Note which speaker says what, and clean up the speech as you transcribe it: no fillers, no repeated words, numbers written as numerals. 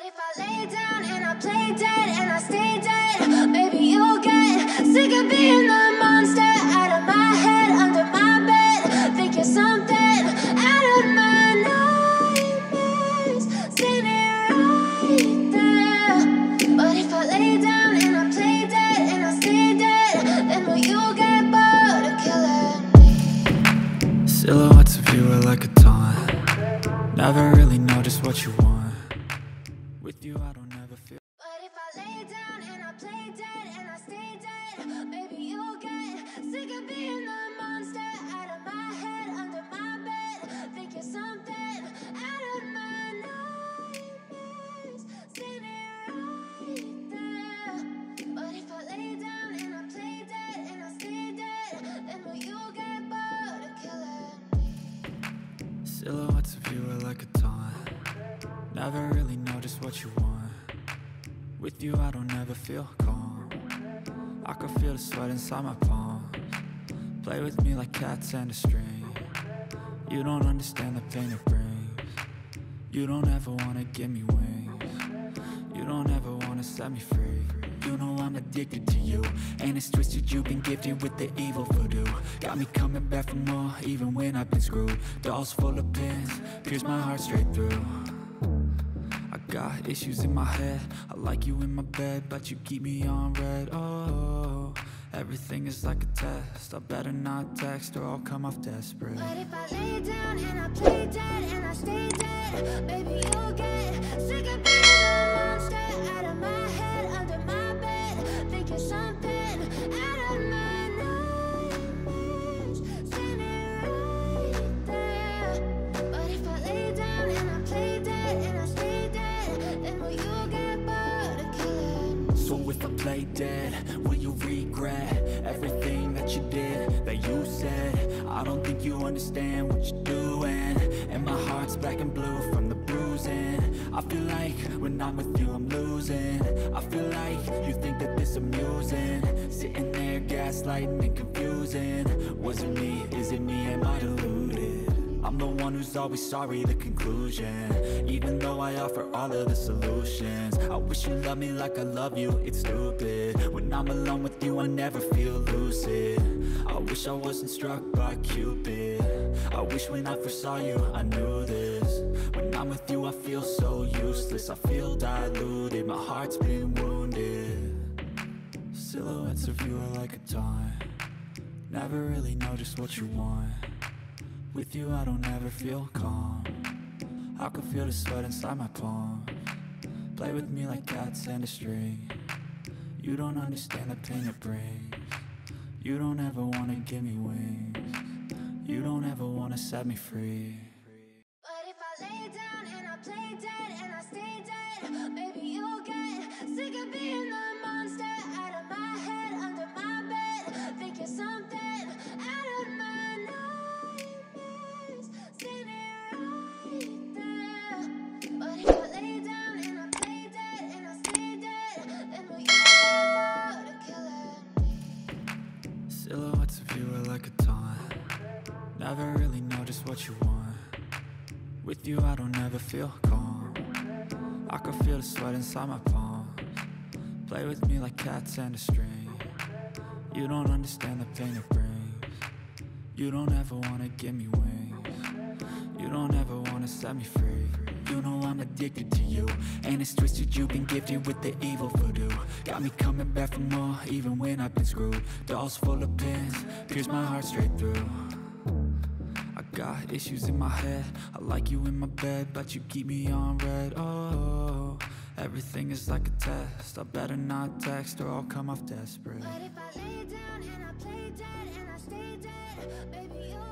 Speaker 1: if I lay down and I play dead and I stay dead, maybe you'll get sick of being the monster out of my head, under my bed. Think you're something out of my nightmares, standing right there. But if I lay down and I play dead and I stay dead, then will you get bored of killing me?
Speaker 2: Silhouettes of you are like a taunt. Never really know just what you want. With you I don't ever feel.
Speaker 1: But if I lay down and I play dead and I stay dead, maybe you'll get sick of being the monster out of my head, under my bed. Think you're something out of my nightmares, standing right there. But if I lay down and I play dead and I stay dead, then will you get bored of killing me?
Speaker 2: Silhouettes of you are like a taunt. Never really know just what you want. With you I don't ever feel calm. I can feel the sweat inside my palms. Play with me like cats and a string. You don't understand the pain it brings. You don't ever wanna give me wings. You don't ever wanna set me free. You know I'm addicted to you, and it's twisted. You've been gifted with the evil voodoo. Got me coming back for more, even when I've been screwed. Dolls full of pins, pierce my heart straight through. I got issues in my head. I like you in my bed, but you keep me on red. Oh, everything is like a test. I better not text or I'll come off desperate.
Speaker 1: But if I lay down and I play dead and I stay dead, maybe you'll get sick of being the monster out of my head, under my bed. Think you're something out of my nightmares, standing right there. But if I lay down and I play dead and I stay dead, then will you get bored of killing me?
Speaker 2: So if I play dead, will you regret everything that you did, that you said? I don't think you understand what you're doing, and my heart's black and blue from the bruising. I feel like when I'm with you I'm losing. I feel like you think that this amusing, sitting there gaslighting and confusing. Was it me? Is it me? Am I deluded? I'm the one who's always sorry, the conclusion. Even though I offer all of the solutions, I wish you loved me like I love you, it's stupid. When I'm alone with you I never feel lucid. I wish I wasn't struck by Cupid. I wish when I first saw you I knew this. When I'm with you I feel so useless. I feel diluted, my heart's been wounded. Silhouettes of you are like a taunt. Never really know just what you want. With you I don't ever feel calm. I can feel the sweat inside my palms. Play with me like cats and a string. You don't understand the pain it brings. You don't ever wanna give me wings. You don't ever wanna set me free.
Speaker 1: But if I lay down and I play dead and I stay dead, maybe you'll get sick of being the monster out of my head, under my bed. Think you're something out of my nightmares, standing right there. But if I lay down and I play dead and I stay dead, then will you get bored of killing me?
Speaker 2: Silhouettes of you are like a taunt. Never really know just what you want. With you I don't ever feel calm. I can feel the sweat inside my palms. Play with me like cats and a string. You don't understand the pain it brings. You don't ever wanna give me wings. You don't ever wanna set me free. You know I'm addicted to you, and it's twisted. You've been gifted with the evil voodoo. Got me coming back for more, even when I've been screwed. Dolls full of pins, pierce my heart straight through. I got issues in my head. I like you in my bed, but you keep me on red. Oh, everything is like a test. I better not text or I'll come off desperate.
Speaker 1: But if I lay down and I play dead and I stay dead, maybe you'll